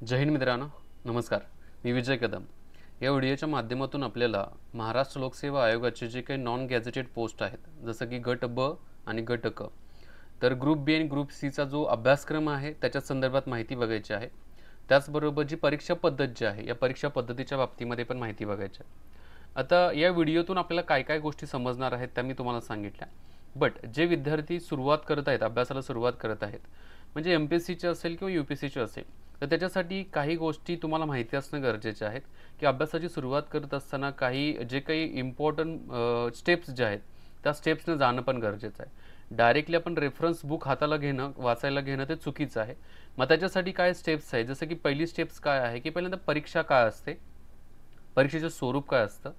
जय हिंद मित्रांनो, नमस्कार. मी विजय कदम. या व्हिडिओच्या माध्यमातून आपल्याला महाराष्ट्र लोकसेवा आयोगाचे जे काही नॉन गॅझेटेड पोस्ट आहेत, जसं की गट ब आणि गट क, तर ग्रुप बी आणि ग्रुप सीचा जो अभ्यासक्रम आहे त्याच्या संदर्भात माहिती बघायची आहे. त्याचबरोबर जी परीक्षा पद्धत जी आहे, या परीक्षा पद्धतीच्या बाबतीमध्ये पण माहिती बघायची आहे. आता या व्हिडिओतून आपल्याला काय काय गोष्टी समजणार आहेत त्या मी तुम्हाला सांगितल्या. बट जे विद्यार्थी सुरुवात करत आहेत, अभ्यासाला सुरुवात करत आहेत, म्हणजे एमपीएससीचे असेल किंवा यूपीएससीचे असेल, तर त्याच्यासाठी काही गोष्टी तुम्हाला माहिती असणं गरजेचे आहेत की अभ्यासाची सुरुवात करत असताना जे काही इम्पॉर्टंट स्टेप्स जे आहेत त्या स्टेप्सनं जाणं पण गरजेचं आहे. डायरेक्टली आपण रेफरन्स बुक हाताला घेणं, वाचायला घेणं ते चुकीचं आहे. मग त्याच्यासाठी काय स्टेप्स आहे, जसं की पहिली स्टेप्स काय आहे की पहिल्यांदा परीक्षा काय असते, परीक्षेचं स्वरूप काय असतं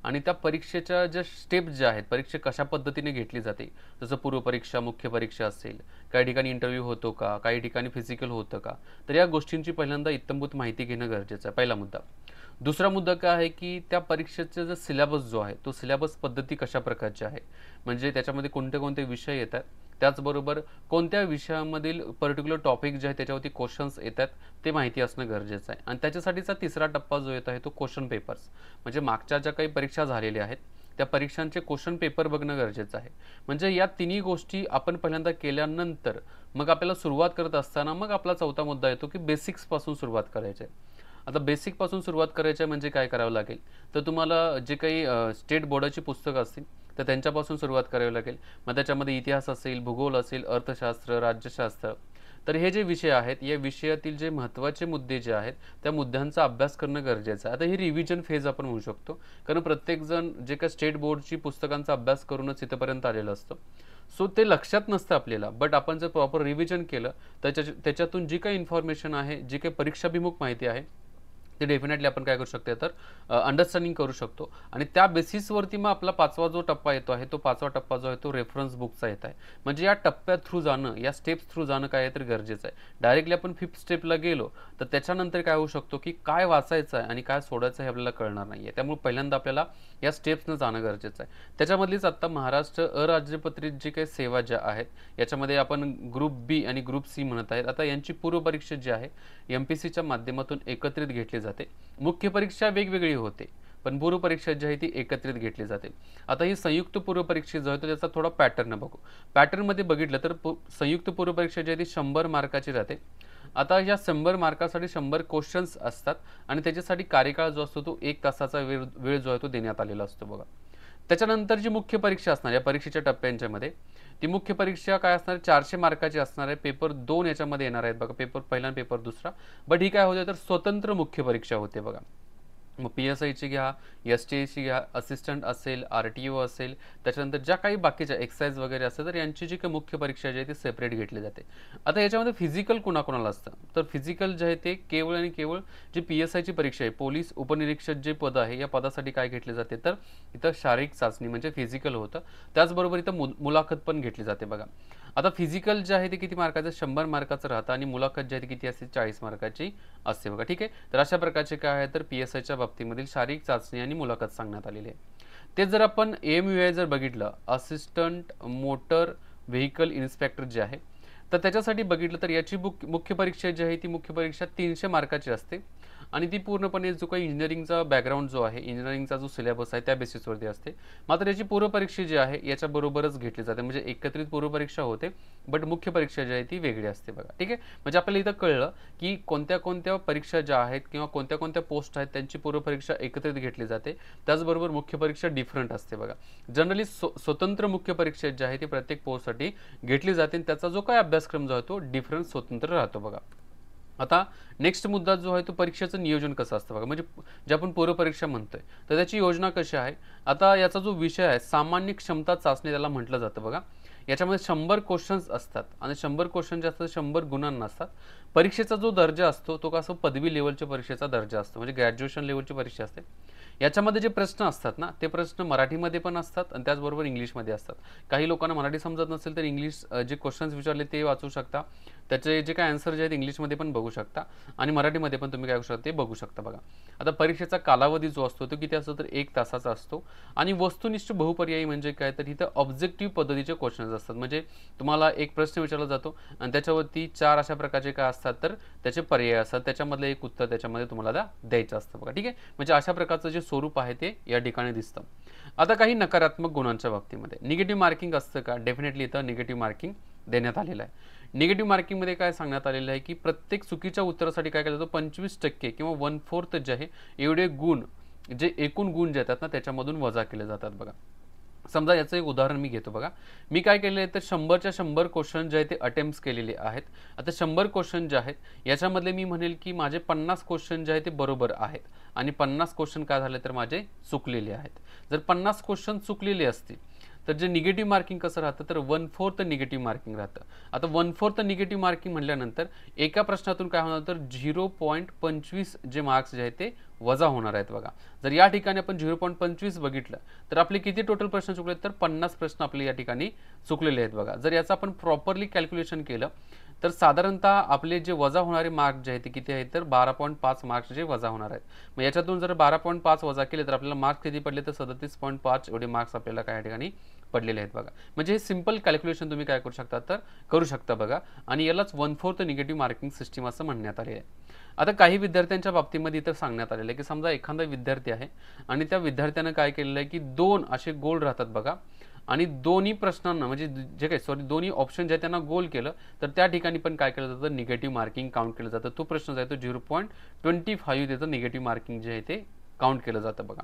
आणि त्या परीक्षेच्या ज्या स्टेप्स ज्या आहेत, परीक्षा कशा पद्धतीने घेतली जाते, जसं पूर्वपरीक्षा, मुख्य परीक्षा असेल, काही ठिकाणी इंटरव्ह्यू होतो का, काही ठिकाणी फिजिकल होतं का, तर या गोष्टींची पहिल्यांदा इत्थंभूत माहिती घेणं गरजेचं आहे, पहिला मुद्दा. दुसरा मुद्दा काय आहे की त्या परीक्षेचा जो सिलेबस जो आहे तो सिलेबस पद्धती कशा प्रकारची आहे, म्हणजे त्याच्यामध्ये कोणते कोणते विषय येतात, त्याचबरोबर कोणत्या विषयामधील पर्टिक्युलर टॉपिक जे आहे त्याच्यावरती क्वेश्चन्स येतात ते माहिती असणं गरजेचं आहे. आणि त्याच्यासाठीचा तिसरा टप्पा जो येत आहे तो क्वेश्चन पेपर्स, म्हणजे मागच्या ज्या काही परीक्षा झालेल्या आहेत त्या परीक्षांचे क्वेश्चन पेपर बघणं गरजेचं आहे. म्हणजे या तिन्ही गोष्टी आपण पहिल्यांदा केल्यानंतर मग आपल्याला सुरुवात करत असताना मग आपला चौथा मुद्दा येतो की बेसिक्सपासून सुरुवात करायची आहे. आता बेसिकपासून सुरुवात करायची आहे म्हणजे काय करावं लागेल, तर तुम्हाला जे काही स्टेट बोर्डाची पुस्तकं असतील तर त्यांच्यापासून सुरुवात करावी लागेल. मग त्याच्यामध्ये इतिहास असेल, भूगोल असेल, अर्थशास्त्र, राज्यशास्त्र, तर हे जे विषय आहेत या विषयातील जे महत्त्वाचे मुद्दे जे आहेत त्या मुद्द्यांचा अभ्यास करणं गरजेचं आहे. आता ही रिव्हिजन फेज आपण म्हणू शकतो, कारण प्रत्येकजण जे काही स्टेट बोर्डची पुस्तकांचा अभ्यास करूनच इथंपर्यंत आलेलं असतं. सो ते लक्षात नसतं आपल्याला, बट आपण जर प्रॉपर रिव्हिजन केलं तर त्याच्यातून जी काही इन्फॉर्मेशन आहे, जी काही परीक्षाभिमुख माहिती आहे ते डेफिनेटली आपण काय करू शकतो, तर अंडरस्टँडिंग करू शकतो. आणि त्या बेसिसवरती मग आपला पाचवा जो टप्पा येतो आहे, तो पाचवा टप्पा जो आहे तो रेफरन्स बुकचा येत आहे. म्हणजे या टप्प्यात थ्रू जाणं, या स्टेप्स थ्रू जाणं काय तर गरजेचं आहे. डायरेक्टली आपण फिफ्थ स्टेपला गेलो तर त्याच्यानंतर काय होऊ शकतो की काय वाचायचं आहे आणि काय सोडायचं हे आपल्याला कळणार नाही आहे. त्यामुळे पहिल्यांदा आपल्याला या स्टेप्सनं जाणं गरजेचं आहे. त्याच्यामधलीच आत्ता महाराष्ट्र अराज्यपत्रित जी काही सेवा ज्या आहेत याच्यामध्ये आपण ग्रुप बी आणि ग्रुप सी म्हणत आहेत. आता यांची पूर्वपरीक्षा जी आहे एमपीसीच्या माध्यमातून एकत्रित घेतली जाते. मुख्य परीक्षा वेगवेगळी होते, पण पूर्वपरीक्षा जी आहे ती एकत्रित घेतली जाते. आता ही संयुक्त पूर्वपरीक्षा जो आहे तो त्याचा थोडा पॅटर्न बघू. पॅटर्नमध्ये बघितलं तर संयुक्त पूर्वपरीक्षा जी आहे ती 100 मार्काची राहते. आता या 100 मार्कासाठी 100 क्वेश्चन्स असतात आणि त्याच्यासाठी कार्यकाळ जो असतो तो 1 तासाचा वेळ जो आहे तो देण्यात आलेला असतो बघा. त्याच्यानंतर जी मुख्य परीक्षा असणार या परीक्षेच्या टप्प्यांच्यामध्ये, ती मुख्य परीक्षा काय असणार, 400 मार्काची असणार आहे. पेपर 2 याच्यामध्ये येणार आहेत बघा, पेपर पहिला आणि पेपर दुसरा. बट ही काय होते, तर स्वतंत्र मुख्य परीक्षा होते बघा. मग PSIची घ्या, STIची घ्या, असिस्टंट असेल, RTO असेल, त्याच्यानंतर ज्या काही बाकीच्या एक्साइज वगैरे असेल तर यांची जी काही मुख्य परीक्षा जी आहे ती सेपरेट घेतली जाते. आता याच्यामध्ये फिजिकल कुणाकुणाला असतं, तर फिजिकल जे आहे ते केवळ आणि केवळ जी PSIची परीक्षा आहे, पोलीस उपनिरीक्षक जे पद आहे या पदासाठी काय घेतले जाते, तर इथं शारीरिक चाचणी म्हणजे फिजिकल होतं. त्याचबरोबर इथं मुलाखत पण घेतली जाते बघा. आता फिजिकल जे आहे ते किती मार्काचं, 100 मार्काचं राहतं आणि मुलाखत जी आहे ती किती असते, 40 मार्काची असते बघा. ठीक आहे, तर अशा प्रकारचे काय आहे, तर PSIच्या बाबतीमधील शारीरिक चाचणी आणि मुलाखत सांगण्यात आलेली आहे. ते जर आपण AMUI जर बघितलं, असिस्टंट मोटर व्हेकल इन्स्पेक्टर जे आहे, तर त्याच्यासाठी बघितलं तर याची मुख्य परीक्षा जी आहे ती मुख्य परीक्षा 300 मार्काची असते आणि ती पूर्णपणे जो काही इंजिनिअरिंगचा बॅकग्राऊंड जो आहे, इंजिनिअरिंगचा जो सिलेबस आहे त्या बेसिसवरती असते. मात्र याची पूर्वपरीक्षा जी आहे याच्याबरोबरच घेतली जाते, म्हणजे एकत्रित पूर्वपरीक्षा होते, बट मुख्य परीक्षा जी आहे ती वेगळी असते बघा. ठीक आहे, म्हणजे आपल्याला इथं कळलं की कोणत्या कोणत्या परीक्षा ज्या आहेत किंवा कोणत्या कोणत्या पोस्ट आहेत त्यांची पूर्वपरीक्षा एकत्रित घेतली जाते, त्याचबरोबर मुख्य परीक्षा डिफरंट असते बघा. जनरली स्वतंत्र मुख्य परीक्षा जी आहे ती प्रत्येक पोस्टसाठी घेतली जाते आणि त्याचा जो काय अभ्यासक्रम जो आहे तो डिफरंट स्वतंत्र राहतो बघा. आता नेक्स्ट मुद्दा जो आहे तो परीक्षेचं नियोजन कसं असतं बघा, म्हणजे जे आपण पूर्वपरीक्षा म्हणतोय तर त्याची योजना कशी आहे. आता याचा जो विषय आहे सामान्य क्षमता चाचणी त्याला म्हटलं जातं बघा. याच्यामध्ये 100 क्वेश्चन्स असतात आणि 100 क्वेश्चन जे असतात 100 गुणांना असतात. परीक्षेचा जो दर्जा असतो तो कसं पदवी लेवलच्या परीक्षेचा दर्जा असतो, म्हणजे ग्रॅज्युएशन लेवलची परीक्षा असते. याच्यामध्ये जे प्रश्न असतात ना ते प्रश्न मराठीमध्ये पण असतात आणि त्याचबरोबर इंग्लिशमध्ये असतात. काही लोकांना मराठी समजत नसेल तर इंग्लिश जे क्वेश्चन्स विचारले ते वाचू शकता, त्याचे जे काय आन्सर जे आहेत इंग्लिशमध्ये पण बघू शकता आणि मराठीमध्ये पण तुम्ही काय करू शकता ते बघू शकता बघा. आता परीक्षेचा कालावधी जो असतो तो किती असतो तर 1 तासाचा असतो आणि वस्तुनिष्ठ बहुपर्यायी म्हणजे काय तर इथं ऑब्जेक्टिव्ह पद्धतीचे क्वेश्चन्स असतात. म्हणजे तुम्हाला एक प्रश्न विचारला जातो आणि त्याच्यावरती 4 अशा प्रकारचे काय असतात तर त्याचे पर्याय असतात, त्याच्यामधलं एक उत्तर त्याच्यामध्ये तुम्हाला द्यायचं असतं बघा. ठीक आहे, म्हणजे अशा प्रकारचं जे स्वरूप आहे ते या ठिकाणी दिसतं. आता काही नकारात्मक गुणांच्या बाबतीमध्ये निगेटिव्ह मार्किंग असतं का? डेफिनेटली इथं निगेटिव्ह मार्किंग देण्यात आलेलं आहे. निगेटिव्ह मार्किंगमध्ये काय सांगण्यात आलेलं आहे की प्रत्येक चुकीच्या उत्तरासाठी काय केलं जातं 25% किंवा 1/4 जे आहे एवढे गुण, जे एकूण गुण जे येतात ना त्याच्यामधून वजा केले जातात बघा. समजा याचं एक उदाहरण मी घेतो बघा. मी काय केलं आहे तर 100च्या 100 क्वेश्चन जे आहेत ते अटेम्प्ट्स केलेले आहेत. आता 100 क्वेश्चन जे आहेत याच्यामधले मी म्हणेल की माझे 50 क्वेश्चन जे आहेत ते बरोबर आहेत आणि 50 क्वेश्चन काय झाले तर माझे चुकलेले आहेत. जर 50 क्वेश्चन चुकलेले असतील तर जे निगेटिव्ह मार्किंग कसं राहतं तर 1/4 निगेटिव्ह मार्किंग राहतं. आता 1/4 निगेटिव्ह मार्किंग म्हटल्यानंतर एका प्रश्नातून काय होणार तर 0.25 जे मार्क्स जे आहेत ते वजा होणार आहेत बघा. जर या ठिकाणी आपण 0.25 बघितलं तर आपले किती टोटल प्रश्न चुकले तर 50 प्रश्न आपले या ठिकाणी चुकलेले आहेत बघा. जर याचं आपण प्रॉपरली कॅल्क्युलेशन केलं तर साधारणतः आपले जे वजा होणारे मार्क्स जे आहेत ते किती आहेत तर 12.5 मार्क्स जे वजा होणार आहेत. मग याच्यातून जर 12.5 वजा केले तर आपल्याला मार्क्स किती पडले तर 37.5 एवढे मार्क्स आपल्याला काय ठिकाणी पडलेले आहेत बघा. म्हणजे हे सिंपल कॅल्क्युलेशन तुम्ही काय करू शकता तर करू शकता बघा आणि यालाच 1/4 निगेटिव्ह मार्किंग सिस्टीम असं म्हणण्यात आले आहे. आता काही विद्यार्थ्यांच्या बाबतीमध्ये इथं सांगण्यात आलेलं आहे की समजा एखादा विद्यार्थी आहे आणि त्या विद्यार्थ्यानं काय केलेलं आहे की 2 असे गोल राहतात बघा आणि दोन्ही प्रश्नांना म्हणजे जे काही दोन्ही ऑप्शन जे आहेत त्यांना गोल केलं तर त्या ठिकाणी पण काय केलं जातं निगेटिव्ह मार्किंग काउंट केलं जातं. तो प्रश्न जो आहे तो 0.25 त्याचं निगेटिव्ह मार्किंग जे आहे ते काउंट केलं जातं बघा.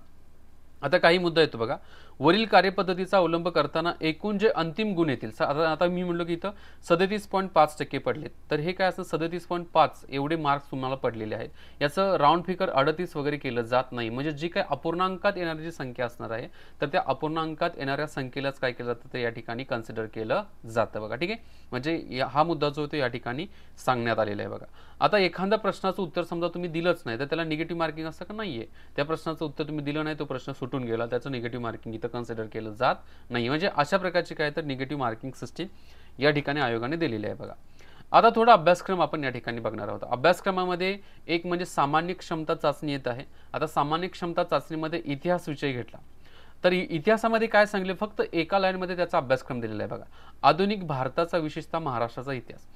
आता काही मुद्दा येतो बघा. वरील कार्यपद्धतीचा अवलंब करताना एकूण जे अंतिम गुण येतील आता मी म्हणलो की इथं 37.5% पडलेत तर हे काय असं 37.5 एवढे मार्क्स तुम्हाला पडलेले आहेत. याचं राऊंड फिगर 38 वगैरे केलं जात नाही. म्हणजे जी काय अपूर्णांकात येणारी जी संख्या असणार आहे तर त्या अपूर्णांकात येणाऱ्या संख्येलाच काय केलं जातं तर या ठिकाणी कन्सिडर केलं जातं बघा. ठीक आहे, म्हणजे हा मुद्दा जो तो या ठिकाणी सांगण्यात आलेला आहे बघा. आता एखाद्या प्रश्नाचं उत्तर समजा तुम्ही दिलंच नाही तर त्याला निगेटिव्ह मार्किंग असतं का? नाहीये. त्या प्रश्नाचं उत्तर तुम्ही दिलं नाही, तो प्रश्न सुटून गेला, त्याचं निगेटिव्ह मार्किंग इथं कन्सिडर केलं जात नाही. म्हणजे अशा प्रकारची काय तर निगेटिव्ह मार्किंग सिस्टीम या ठिकाणी आयोगाने दिलेली आहे बघा. आता थोडा अभ्यासक्रम आपण या ठिकाणी बघणार आहोत. अभ्यासक्रमामध्ये एक म्हणजे सामान्य क्षमता चाचणी येत आहे. आता सामान्य क्षमता चाचणीमध्ये इतिहास विषय घेतला तर इतिहासामध्ये काय सांगले फक्त एका लाईनमध्ये त्याचा अभ्यासक्रम दिलेला आहे बघा. आधुनिक भारताचा विशेषतः महाराष्ट्राचा इतिहास.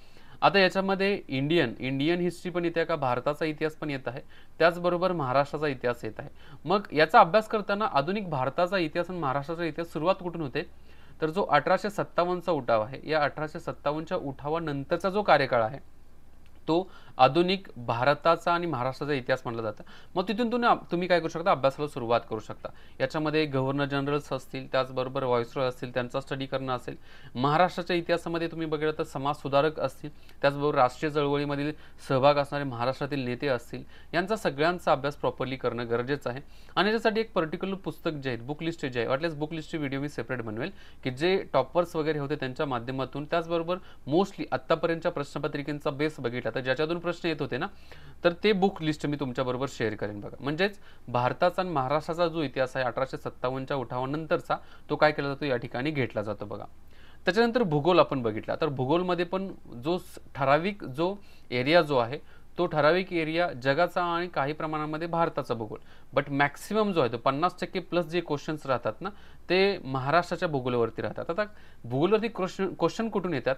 आता याच्यामध्ये इंडियन हिस्ट्री पण येते का, भारताचा इतिहास पण येत आहे, त्याचबरोबर महाराष्ट्राचा इतिहास येत आहे. मग याचा अभ्यास करताना आधुनिक भारताचा इतिहास आणि महाराष्ट्राचा इतिहास सुरुवात कुठून होते तर जो 1857चा उठाव आहे या 1857च्या उठावानंतरचा जो कार्यकाळ आहे तो आधुनिक भारताचा आणि महाराष्ट्राचा इतिहास म्हटला जातं. मग तिथून तुम्ही काय करू शकता अभ्यासाला सुरुवात करू शकता. याच्यामध्ये गव्हर्नर जनरल्स असतील, त्याचबरोबर व्हाईसरॉय असतील, त्यांचा स्टडी करणं असेल. महाराष्ट्राच्या इतिहासामध्ये तुम्ही बघितलं तर समाज सुधारक असतील, त्याचबरोबर राष्ट्रीय चळवळीमधील सहभाग असणारे महाराष्ट्रातील नेते असतील, यांचा सगळ्यांचा अभ्यास प्रॉपरली करणं गरजेचं आहे. आणि याच्यासाठी एक पर्टिक्युलर पुस्तक जे आहे बुक लिस्ट जे आहे वाटल्यास बुक लिस्टची व्हिडिओ मी सेपरेट बनवेल की जे टॉपर्स वगैरे होते त्यांच्या माध्यमातून, त्याचबरोबर मोस्टली आत्तापर्यंतच्या प्रश्नपत्रिकेचा बेस बघितला तर ज्याच्यातून प्रश्न येत होते ना तर ते बुक लिस्ट मी तुमच्याबरोबर शेअर करेन बघा. म्हणजेच भारताचा आणि महाराष्ट्राचा जो इतिहास आहे 1857च्या उठावानंतरचा तो काय केला जातो या ठिकाणी घेतला जातो बघा. त्याच्यानंतर भूगोल आपण बघितला तर भूगोलमध्ये पण जो ठराविक जो एरिया जो आहे तो ठराविक एरिया जगाचा आणि काही प्रमाणामध्ये भारताचा भूगोल, बट मॅक्सिमम जो आहे तो 50% प्लस जे क्वेश्चन्स राहतात ना ते महाराष्ट्राच्या भूगोलावरती राहतात. आता भूगोलवरती क्वेश्चन कुठून येतात,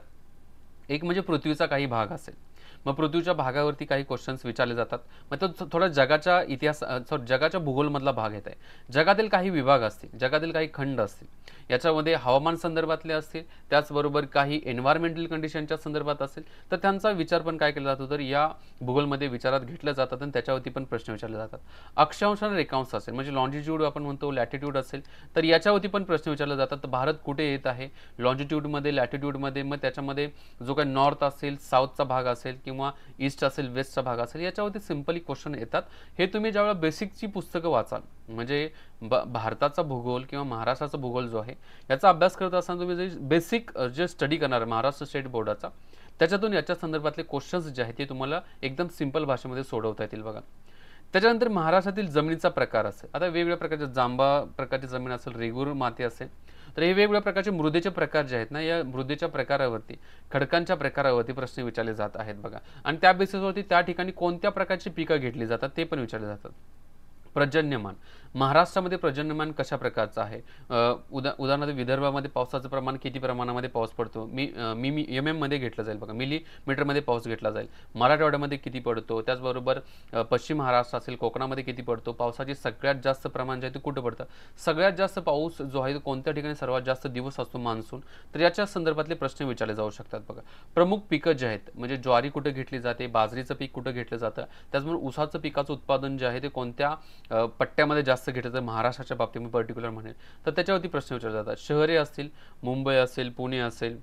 एक म्हणजे पृथ्वीचा काही भाग असेल, मग पृथ्वीच्या भागावरती काही क्वेश्चन्स विचारले जातात. मग तो थोडा जगाच्या जगाच्या भूगोलमधला भाग येत आहे. जगातील काही विभाग असतील, जगातील काही खंड असतील, याच्यामध्ये हवामान संदर्भातले असतील, त्याचबरोबर काही एन्व्हायरमेंटल कंडिशनच्या संदर्भात असेल तर त्यांचा विचार पण काय केला जातो तर या भूगोलमध्ये विचारात घेतले जातात आणि त्याच्यावरती पण प्रश्न विचारले जातात. अक्षांश आणि रेखांश असेल म्हणजे लॉन्जिट्यूड आपण म्हणतो, लॅटिट्यूड असेल तर याच्यावरती पण प्रश्न विचारले जातात. तर भारत कुठे येत आहे लॉन्जिट्यूडमध्ये, लॅटिट्यूडमध्ये, मग त्याच्यामध्ये जो काही नॉर्थ असेल, साऊथचा भाग असेल किंवा ईस्ट असेल, वेस्टचा भाग असेल, याच्यावरती सिंपली क्वेश्चन येतात. हे तुम्ही ज्यावेळेला बेसिकची पुस्तकं वाचाल म्हणजे भारताचा भूगोल किंवा महाराष्ट्राचा भूगोल जो आहे याचा अभ्यास करत असताना तुम्ही जे बेसिक जे स्टडी करणार महाराष्ट्र स्टेट बोर्डाचा त्याच्यातून याच्या संदर्भातले क्वेश्चन्स जे आहेत ते तुम्हाला एकदम सिंपल भाषेमध्ये सोडवता येतील बघा. त्याच्यानंतर महाराष्ट्रातील जमिनीचा प्रकार असेल, आता वेगवेगळ्या प्रकारच्या जांबा प्रकारची जमीन असेल, रेगूर माती असेल, तर हे वेगवेगळ्या प्रकारचे मृदेचे प्रकार जे आहेत ना, या मृदेच्या प्रकारावरती, खडकांच्या प्रकारावरती प्रश्न विचारले जात आहेत बघा. आणि त्या बेसिसवरती त्या ठिकाणी कोणत्या प्रकारची पिकं घेतली जातात ते पण विचारले जातात. पर्जन्यमान, महाराष्ट्रामध्ये पर्जन्यमान कशा प्रकारचं आहे? उदाहरणार्थ विदर्भामध्ये पावसाचं प्रमाण किती प्रमाणामध्ये पाऊस पडतो? मी MM मध्ये घेतलं जाईल बघा, मिलीमीटरमध्ये पाऊस घेतला जाईल. मराठवाड्यामध्ये किती पडतो? त्याचबरोबर पश्चिम महाराष्ट्र असेल, कोकणामध्ये किती पडतो? पावसाची सगळ्यात जास्त प्रमाण जे आहे ते कुठं पडतं? सगळ्यात जास्त पाऊस जो आहे तो कोणत्या ठिकाणी सर्वात जास्त दिवस असतो मान्सून? तर याच्या संदर्भातले प्रश्न विचारले जाऊ शकतात बघा. प्रमुख पिकं जे आहेत, म्हणजे ज्वारी कुठे घेतली जाते, बाजरीचं पीक कुठं घेतलं जातं, त्याचबरोबर ऊसाचं पिकाचं उत्पादन जे आहे ते कोणत्या पट्ट्यामध्ये जास्त घेतलं तर महाराष्ट्राच्या बाबतीमध्ये पर्टिक्युलर म्हणेल तर त्याच्यावरती प्रश्न विचारले जातात. शहरे असतील, मुंबई असेल, पुणे असेल,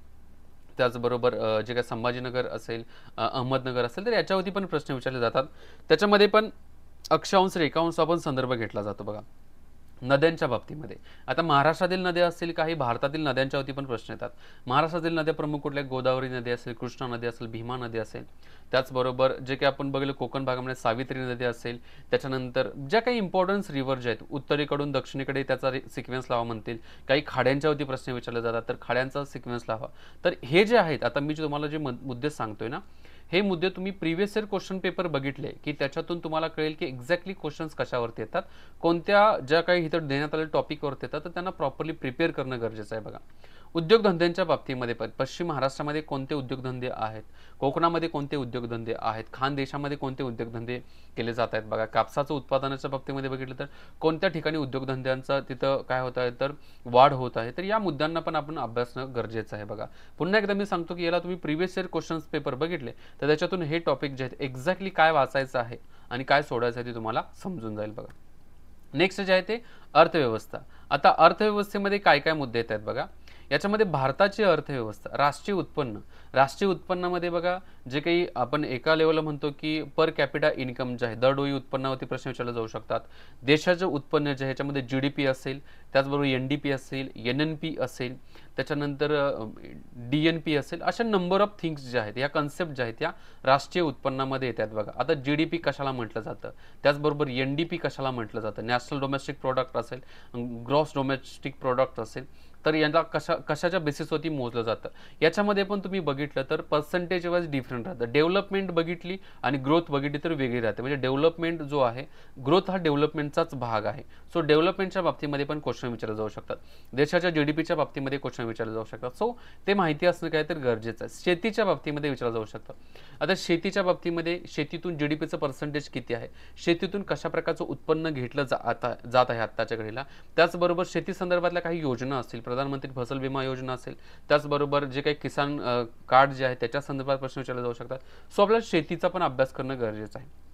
त्याचबरोबर जे काय संभाजीनगर असेल, अहमदनगर असेल, तर याच्यावरती पण प्रश्न विचारले जातात. त्याच्यामध्ये पण अक्षांश रेखांश आपण संदर्भ घेतला जातो बघा. नद्यांच्या बाबतीमध्ये आता महाराष्ट्रातील नद्या असतील, काही भारतातील नद्यांच्यावरती पण प्रश्न येतात. महाराष्ट्रातील नद्या प्रमुख कुठल्या? गोदावरी नदी असेल, कृष्णा नदी असेल, भीमा नदी असेल. त्याचबरोबर जे काही आपण बघितलं कोकण भागामध्ये सावित्री नदी असेल. त्याच्यानंतर ज्या काही इम्पॉर्टन्स रिव्हर जे आहेत उत्तरेकडून दक्षिणेकडे त्याचा सिक्वेन्स लावा म्हणतील. काही खाड्यांच्यावरती प्रश्न विचारले जातात, तर खाड्यांचा सिक्वेन्स लावा. तर हे जे आहेत, आता मी तुम्हाला जे मुद्दे सांगतोय ना, हे मुद्दे तुम्ही प्रिव्हियस इयर क्वेश्चन पेपर बघितले की त्याच्यातून तुम्हाला कळेल की एक्झॅक्टली क्वेश्चन्स कशावरती येतात, कोणत्या ज्या काही इथं देण्यात आलेल्या टॉपिकवरती येतात, तर त्यांना प्रॉपरली प्रिपेअर करणं गरजेचं आहे बघा. उद्योगधंद्यांच्या बाबतीमध्ये पण पश्चिम महाराष्ट्रामध्ये कोणते उद्योगधंदे आहेत, कोकणामध्ये कोणते उद्योगधंदे आहेत, खानदेशामध्ये कोणते उद्योगधंदे केले जात आहेत बघा. कापसाचं उत्पादनाच्या बाबतीमध्ये बघितलं तर कोणत्या ठिकाणी उद्योगधंद्यांचा तिथं काय होत आहे तर वाढ होत आहे. तर या मुद्द्यांना पण आपण अभ्यासणं गरजेचं आहे बघा. पुन्हा एकदा मी सांगतो की याला तुम्ही प्रिव्हियस इयर क्वेश्चन्स पेपर बघितले तर त्याच्यातून हे टॉपिक जे आहेत एक्झॅक्टली काय वाचायचं आहे आणि काय सोडायचं आहे ते तुम्हाला समजून जाईल बघा. नेक्स्ट जे आहे ते अर्थव्यवस्था. आता अर्थव्यवस्थेमध्ये काय काय मुद्दे येत आहेत बघा. याच्यामध्ये भारताची अर्थव्यवस्था, राष्ट्रीय उत्पन्नामध्ये बघा जे काही आपण एका लेवलला म्हणतो की पर कॅपिटा इन्कम जे आहे दरडोई उत्पन्नावरती प्रश्न विचारले जाऊ शकतात. देशाचं उत्पन्न जे आहे याच्यामध्ये GDP असेल, त्याचबरोबर NDP असेल, NNP असेल, त्याच्यानंतर DNP असेल, अशा नंबर ऑफ थिंग्स ज्या आहेत या कन्सेप्ट ज्या आहेत या राष्ट्रीय उत्पन्नामध्ये येतात बघा. आता GDP कशाला म्हटलं जातं, त्याचबरोबर NDP कशाला म्हटलं जातं, नॅशनल डोमेस्टिक प्रोडक्ट असेल, ग्रॉस डोमेस्टिक प्रोडक्ट असेल, तर यांना कशाच्या बेसिसवरती मोजलं जातं. याच्यामध्ये पण तुम्ही बघितलं तर पर्सेंटेज वाईज डिफरंट राहतं. डेव्हलपमेंट बघितली आणि ग्रोथ बघितली तर वेगळी राहते. म्हणजे डेव्हलपमेंट जो आहे, ग्रोथ हा डेव्हलपमेंटचाच भाग आहे. सो डेव्हलपमेंटच्या बाबतीमध्ये पण क्वेश्चन विचारले जाऊ शकतात. देशाच्या GDPच्या बाबतीमध्ये क्वेश्चन विचारले जाऊ शकतात. सो ते माहिती असणं काय तर गरजेचं आहे. शेतीच्या बाबतीमध्ये विचारलं जाऊ शकतं. आता शेतीच्या बाबतीमध्ये शेतीतून GDPचं पर्सेंटेज किती आहे, शेतीतून कशा प्रकारचं उत्पन्न घेतलं जात आहे आत्ताच्या घडीला, त्याचबरोबर शेती संदर्भातल्या काही योजना असतील, प्रधानमंत्री फसल विमा योजना असेल, त्याचबरोबर जे काही किसान कार्ड जे आहे त्याच्या संदर्भात प्रश्न विचारले जाऊ शकतात. सो आपल्याला शेतीचा पण अभ्यास करणं गरजेचं आहे.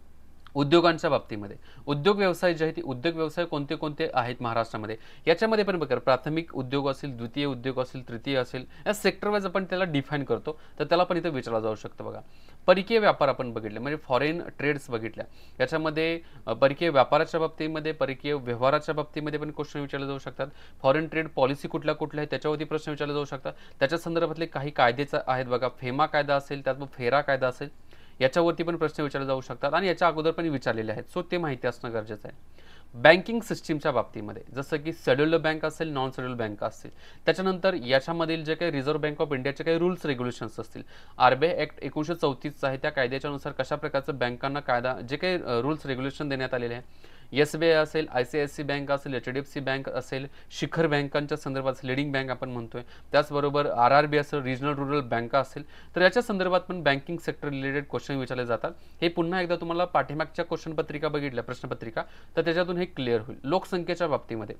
उद्योगांच्या बाबतीमध्ये उद्योग व्यवसाय जे आहे ते उद्योग व्यवसाय कोणते कोणते आहेत महाराष्ट्रामध्ये याच्यामध्ये पण बघा. प्राथमिक उद्योग असेल, द्वितीय उद्योग असेल, तृतीय असेल, या सेक्टर वाईज आपण त्याला डिफाईन करतो, तर त्याला पण इथं विचारला जाऊ शकतं बघा. परकीय व्यापार आपण बघितले, म्हणजे फॉरेन ट्रेड्स बघितल्या. याच्यामध्ये परकीय व्यापाराच्या बाबतीमध्ये, परकीय व्यवहाराच्या बाबतीमध्ये पण क्वेश्चन विचारले जाऊ शकतात. फॉरेन ट्रेड पॉलिसी कुठल्या कुठल्या आहेत त्याच्यावरती प्रश्न विचारले जाऊ शकतात. त्याच्या संदर्भातले काही कायदेच आहेत बघा. फेमा कायदा असेल, त्याचबरोबर फेरा कायदा असेल, याच्यावरती पण प्रश्न विचारले जाऊ शकतात आणि याच्या अगोदर पण विचारलेले आहेत. सो ते माहिती असणं गरजेचं आहे. बँकिंग सिस्टीमच्या बाबतीमध्ये जसं की शेड्युल्ड बँक असेल, नॉन शेड्युल्ड बँक असतील, त्याच्यानंतर याच्यामधील जे काही रिझर्व्ह बँक ऑफ इंडियाचे काही रूल्स रेग्युलेशन्स असतील, RBI ॲक्ट 1934 आहे त्या कायद्याच्यानुसार कशा प्रकारचं बँकांना कायदा जे काही रूल्स रेग्युलेशन देण्यात आलेले आहे. SBI असेल, ICICI बँक असेल, HDFC बँक असेल, शिखर बँकांच्या संदर्भात लीडिंग बँक आपण म्हणतोय, त्याचबरोबर RRB असेल, रिजनल रुरल बँका असेल, तर याच्या संदर्भात पण बँकिंग सेक्टर रिलेटेड क्वेश्चन विचारले जातात. हे पुन्हा एकदा तुम्हाला पाठीमागच्या क्वेश्चन पत्रिका बघितल्या, प्रश्नपत्रिका, तर त्याच्यातून हे क्लिअर होईल. लोकसंख्येच्या बाबतीमध्ये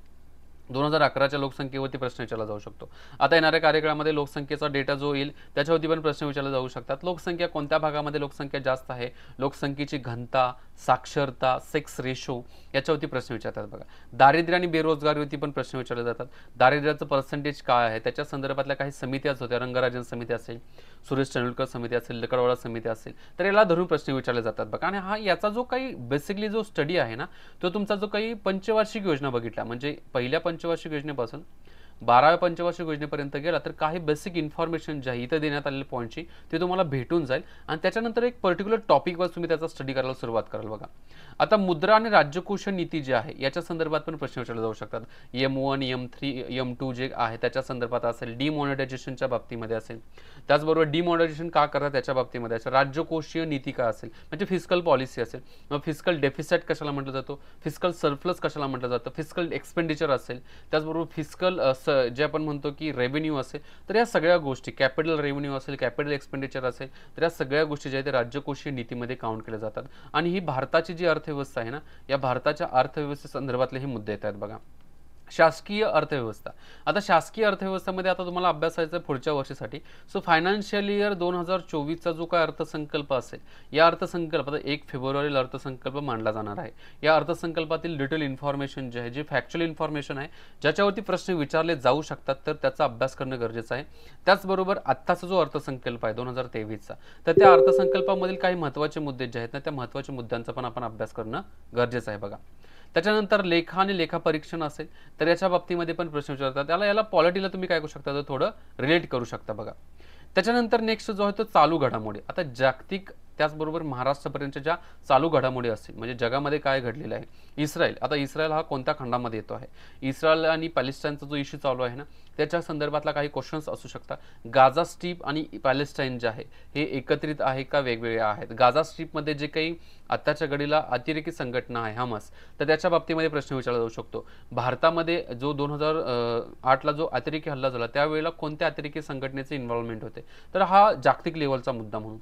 2011च्या लोकसंख्येवरती प्रश्न विचारला जाऊ शकतो. आता येणाऱ्या कार्यकाळामध्ये लोकसंख्येचा डेटा जो येईल त्याच्यावरती पण प्रश्न विचारले जाऊ शकतात. लोकसंख्या कोणत्या भागामध्ये लोकसंख्या जास्त आहे, लोकसंख्येची घनता, साक्षरता, सेक्स रेशो याच्यावरती प्रश्न विचारतात बघा. दारिद्र्य आणि बेरोजगारीवरती पण प्रश्न विचारले जातात. दारिद्र्याचं पर्सेंटेज काय आहे त्याच्या संदर्भातल्या काही समित्याच होत्या, रंगराजन समिती असेल, सुरेश तेंडुलकर समिती असेल, लकडवाडा समिती असेल, तर याला धरून प्रश्न विचारले जातात बघा. आणि हा याचा जो काही बेसिकली जो स्टडी आहे ना, तो तुमचा जो काही पंचवार्षिक योजना बघितला, म्हणजे पहिल्या पंचवार्षिक योजनेपासून 12व्या पंचवार्षिक योजनेपर्यंत गेला तर काही बेसिक इन्फॉर्मेशन जी आहे इथं देण्यात आलेल्या पॉईंटची ते तुम्हाला भेटून जाईल आणि त्याच्यानंतर एक पर्टिक्युलर टॉपिकवर तुम्ही त्याचा स्टडी करायला सुरुवात कराल बघा. आता मुद्रा आणि राज्यकोष नीती जी आहे याच्या संदर्भात पण प्रश्न विचारले जाऊ शकतात. M1, M3, M2 जे आहे त्याच्या संदर्भात असेल, डिमॉनिटायझेशनच्या बाबतीमध्ये असेल, त्याचबरोबर डिमॉनिटायझेशन का करतात त्याच्या बाबतीमध्ये असेल, राज्यकोषीय नीती का असेल म्हणजे फिस्कल पॉलिसी असेल, मग फिस्कल डेफिसिट कशाला म्हटलं जातो, फिस्कल सरप्लस कशाला म्हटलं जातं, फिस्कल एक्सपेंडिचर असेल, त्याचबरोबर फिस्कल जे आपण म्हणतो की रेव्हेन्यू असेल, तर या सगळ्या गोष्टी कॅपिटल रेव्हेन्यू असेल, कॅपिटल एक्सपेंडिचर असेल, तर या सगळ्या गोष्टी ज्या आहेत ते राज्यकोषीय नीतीमध्ये काउंट केल्या जातात. आणि ही भारताची जी अर्थव्यवस्था आहे ना, या भारताच्या अर्थव्यवस्थेसंदर्भातले हे मुद्दे येतात बघा. शासकीय अर्थव्यवस्था. आता शासकीय अर्थव्यवस्थेमध्ये आता तुम्हाला अभ्यासायचं पुढच्या वर्षासाठी. सो फायनान्शियल इयर 2024चा जो काय अर्थसंकल्प असेल, या अर्थसंकल्पात 1 फेब्रुवारीला अर्थसंकल्प मांडला जाणार आहे. या अर्थसंकल्पातील डिटेल इन्फॉर्मेशन जे आहे, जे फॅक्च्युअल इन्फॉर्मेशन आहे, ज्याच्यावरती प्रश्न विचारले जाऊ शकतात, तर त्याचा अभ्यास करणं गरजेचं आहे. त्याचबरोबर आत्ताचा जो अर्थसंकल्प आहे 2023चा, तर त्या अर्थसंकल्पामधील काही महत्त्वाचे मुद्दे जे आहेत ना, त्या महत्त्वाच्या मुद्द्यांचा पण आपण अभ्यास करणं गरजेचं आहे बघा. त्याच्यानंतर लेखा आणि लेखापरीक्षण असेल तर याच्या बाबतीमध्ये पण प्रश्न विचारतात. याला पॉलिटीला तुम्ही काय करू शकता तर थोडं रिलेट करू शकता बघा. त्याच्यानंतर नेक्स्ट जो आहे तो चालू घडामोडी. आता जागतिक त्याचबरोबर महाराष्ट्रापर्यंतच्या ज्या चालू घडामोडी असतील म्हणजे जगामध्ये काय घडलेलं आहे. इस्रायल, आता इस्रायल हा कोणत्या खंडामध्ये येतो आहे, इस्रायल आणि पॅलेस्टाईनचा जो इश्यू चालू आहे ना त्याच्या संदर्भातला काही क्वेश्चन्स असू शकतात. गाझा स्ट्रीप आणि पॅलेस्टाईन जे आहे हे एकत्रित आहे का वेगवेगळे आहेत. गाझा स्ट्रीपमध्ये जे काही आत्ताच्या घडीला अतिरेकी संघटना आहे हमास, तर त्याच्या बाबतीमध्ये प्रश्न विचारला जाऊ शकतो. भारतामध्ये जो 2008ला जो अतिरेकी हल्ला झाला त्यावेळेला कोणत्या अतिरेकी संघटनेचे इन्व्हॉल्वमेंट होते, तर हा जागतिक लेवलचा मुद्दा म्हणून.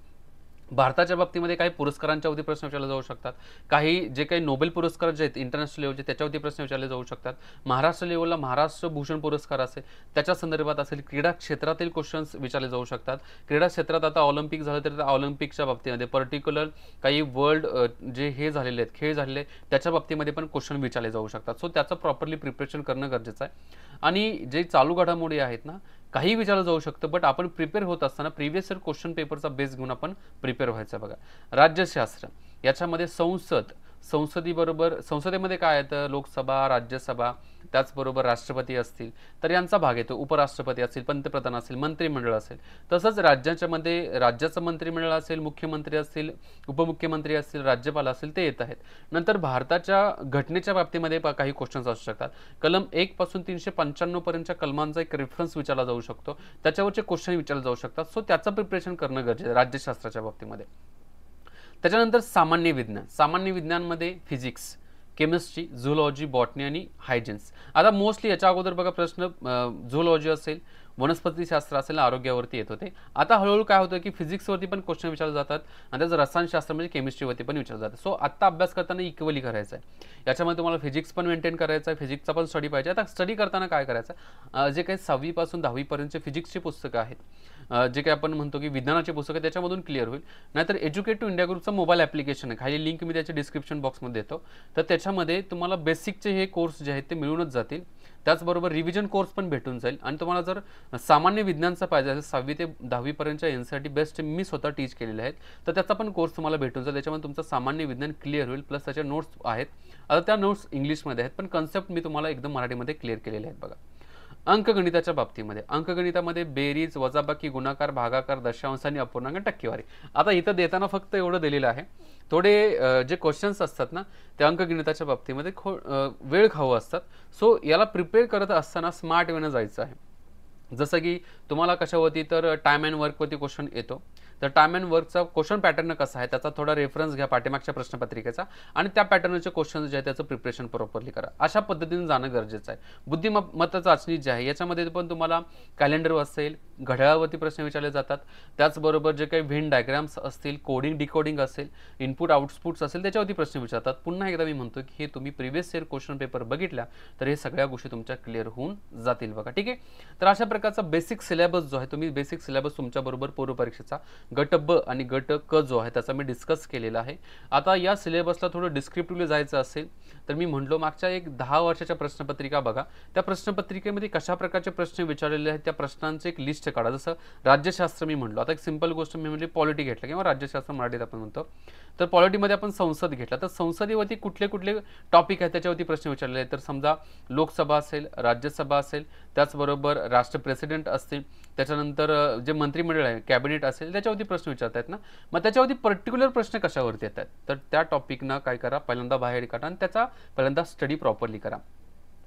भारताच्या बाबतीमध्ये काही पुरस्कारांच्यावरती प्रश्न विचारले जाऊ शकतात. काही जे काही नोबेल पुरस्कार जे आहेत इंटरनॅशनल लेवलचे त्याच्यावरती प्रश्न विचारले जाऊ शकतात. महाराष्ट्र लेवलला महाराष्ट्र भूषण पुरस्कार असेल त्याच्या संदर्भात असेल. क्रीडा क्षेत्रातील क्वेश्चन्स विचारले जाऊ शकतात. क्रीडा क्षेत्रात आता ऑलिम्पिक झालं तर ऑलिम्पिकच्या बाबतीमध्ये पर्टिक्युलर काही वर्ल्ड जे हे झालेले आहेत खेळ झालेले त्याच्या बाबतीमध्ये पण क्वेश्चन विचारले जाऊ शकतात. सो त्याचं प्रॉपरली प्रिपरेशन करणं गरजेचं आहे. आणि जे चालू घडामोडी आहेत ना काही विचारलं जाऊ शकतं, बट आपण प्रिपेअर होत असताना प्रिव्हियस इयर क्वेश्चन पेपरचा बेस घेऊन आपण प्रिपेअर व्हायचं बघा. राज्यशास्त्र याच्यामध्ये संसदेबरोबर संसदेमध्ये काय येतं, लोकसभा, राज्यसभा, त्याचबरोबर राष्ट्रपती असतील तर यांचा भाग येतो. उपराष्ट्रपती असतील, पंतप्रधान असेल, मंत्रिमंडळ असेल. तसंच राज्याच्या मध्ये राज्याचं मंत्रिमंडळ असेल, मुख्यमंत्री असतील, उपमुख्यमंत्री असतील, राज्यपाल असेल ते येत आहेत. नंतर भारताच्या घटनेच्या बाबतीमध्ये काही क्वेश्चन्स असू शकतात. कलम 1 पासून 395 पर्यंतच्या कलमांचा एक रेफरन्स विचारला जाऊ शकतो, त्याच्यावरचे क्वेश्चन विचारले जाऊ शकतात. सो त्याचं प्रिपरेशन करणं गरजेचं आहे राज्यशास्त्राच्या बाबतीमध्ये. त्याच्यानंतर सामान्य विज्ञान. सामान्य विज्ञानमध्ये फिजिक्स, केमिस्ट्री, झुलॉजी, बॉटनी आणि हायजिन्स. आता मोस्टली याच्या अगोदर बघा प्रश्न झुलॉजी असेल, वनस्पतीशास्त्र असेल, आरोग्यावरती येत होते. आता हळूहळू काय होतं की फिजिक्सवरती पण क्वेश्चन विचारले जातात आणि त्याचं रसायनशास्त्र म्हणजे केमिस्ट्रीवरती पण विचारलं जातं. सो आत्ता अभ्यास करताना इक्वली करायचा आहे. याच्यामध्ये तुम्हाला फिजिक्स पण मेंटेन करायचं आहे, फिजिक्सचा पण स्टडी पाहिजे. आता स्टडी करताना काय करायचं, जे काही 6वी पासून 10वी पर्यंतचे फिजिक्सची पुस्तकं आहेत, जे काही आपण म्हणतो की विज्ञानाची पुस्तकं त्याच्यामधून क्लिअर होईल. नाहीतर एज्युकेट टू इंडिया ग्रुपचं मोबाईल ॲप्लिकेशन आहे, खाली लिंक मी त्याच्या डिस्क्रिप्शन बॉक्समध्ये देतो. तर त्याच्यामध्ये तुम्हाला बेसिकचे हे कोर्स जे आहेत ते मिळूनच जातील. त्याचबरोबर रिव्हिजन कोर्स पण भेटून जाईल. आणि तुम्हाला जर सामान्य विज्ञानचा पाहिजे असेल 6वी ते 10वी पर्यंतच्या NCERT बेस्ट मी स्वतः टीच केलेले आहेत, तर त्याचा पण कोर्स तुम्हाला भेटून जाईल. त्याच्यामध्ये तुमचं सामान्य विज्ञान क्लिअर होईल. प्लस त्याच्या नोट्स आहेत. आता त्या नोट्स इंग्लिशमध्ये आहेत पण कन्सेप्ट मी तुम्हाला एकदम मराठीमध्ये क्लिअर केलेले आहेत बघा. अंकगणिताच्या बाबतीमध्ये, अंकगणितामध्ये बेरीज, वजाबाकी, गुणाकार, भागाकार, दशांश आणि अपूर्णांक, टक्केवारी. आता इथं देताना फक्त एवढं दिलेलं आहे. थोडे जे क्वेश्चन्स असतात ना त्या अंकगणिताच्या बाबतीमध्ये वेळ खाऊ असतात. सो याला प्रिपेअर करत असताना स्मार्ट वेनं जायचं आहे. जसं की तुम्हाला कशावरती तर टाइम अँड वर्कवरती क्वेश्चन येतो, तर टाइम अँड वर्कचा क्वेश्चन पॅटर्न कसा आहे त्याचा थोडा रेफरन्स घ्या पाठीमागच्या प्रश्नपत्रिकेचा आणि त्या पॅटर्नचे क्वेश्चन जे आहे त्याचं प्रिपरेशन प्रॉपरली करा. अशा पद्धतीने जाणं गरजेचं आहे. बुद्धिमत्ता चाचणी जी आहे याच्यामध्ये पण तुम्हाला कॅलेंडर असेल, घड्याळावरती प्रश्न विचारले जातात. त्याचबरोबर जे काही व्हेन डायग्राम्स असतील, कोडिंग डिकोडिंग असेल, इनपुट आउटपुट्स असेल त्याच्यावरती प्रश्न विचारतात. पुन्हा एकदा मी म्हणतो की हे तुम्ही प्रिव्हियस इयर क्वेश्चन पेपर बघितल्या तर हे सगळ्या गोष्टी तुमच्या क्लिअर होऊन जातील बघा. ठीक आहे. तर अशा प्रकारचा बेसिक सिलेबस जो आहे तुम्ही बेसिक सिलेबस तुमच्याबरोबर पूर्व परीक्षेचा गट ब आणि गट क जो आहे त्याचा मी डिस्कस केलेला आहे. आता या सिलेबसला थोडं डिस्क्रिप्टिव्हली जायचं असेल तर मी म्हटलो मागच्या एक 10 वर्षाच्या प्रश्नपत्रिका बघा. त्या प्रश्नपत्रिकेमध्ये कशा प्रकारचे प्रश्न विचारलेले आहेत त्या प्रश्नांचे एक लिस्ट काढा. जसं राज्यशास्त्र मी म्हटलो, आता एक सिंपल गोष्ट मी म्हणजे पॉलिटी घेतलं किंवा राज्यशास्त्र मराठीत आपण म्हणतो, तर पॉलिटीमध्ये आपण संसद घेतला तर संसदेवरती कुठले कुठले टॉपिक आहेत त्याच्यावरती प्रश्न विचारलेले आहेत. तर समजा लोकसभा असेल, राज्यसभा असेल, त्याचबरोबर राष्ट्र प्रेसिडेंट असतील, त्याच्यानंतर जे मंत्रिमंडळ आहे कॅबिनेट असेल त्याच्यावरती प्रश्न विचारतायत ना, मग त्याच्यावरती पर्टिक्युलर प्रश्न कशावरती येतात, तर त्या टॉपिकनं काय करा, पहिल्यांदा बाहेर काढा आणि त्याचा पहिल्यांदा स्टडी प्रॉपरली करा.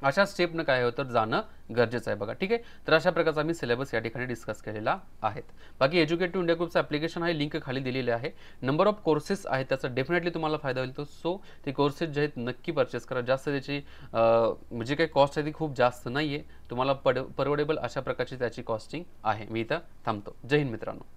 अशा स्टेपनं काय होतं जाणं गरजेचं आहे बघा. ठीक आहे, तर अशा प्रकारचा मी सिलेबस या ठिकाणी डिस्कस केलेला आहे. बाकी एज्युकेटिव्ह इंडिया ग्रुपचं ॲप्लिकेशन आहे, लिंक खाली दिलेली आहे. नंबर ऑफ कोर्सेस आहेत, त्याचा डेफिनेटली तुम्हाला फायदा होईल. तो सो ते कोर्सेस जे आहेत नक्की परचेस करा. जास्त त्याची म्हणजे काही कॉस्ट आहे ती खूप जास्त नाही आहे, तुम्हाला परवडेबल अशा प्रकारची त्याची कॉस्टिंग आहे. मी इथं थांबतो. जय हिंद मित्रांनो.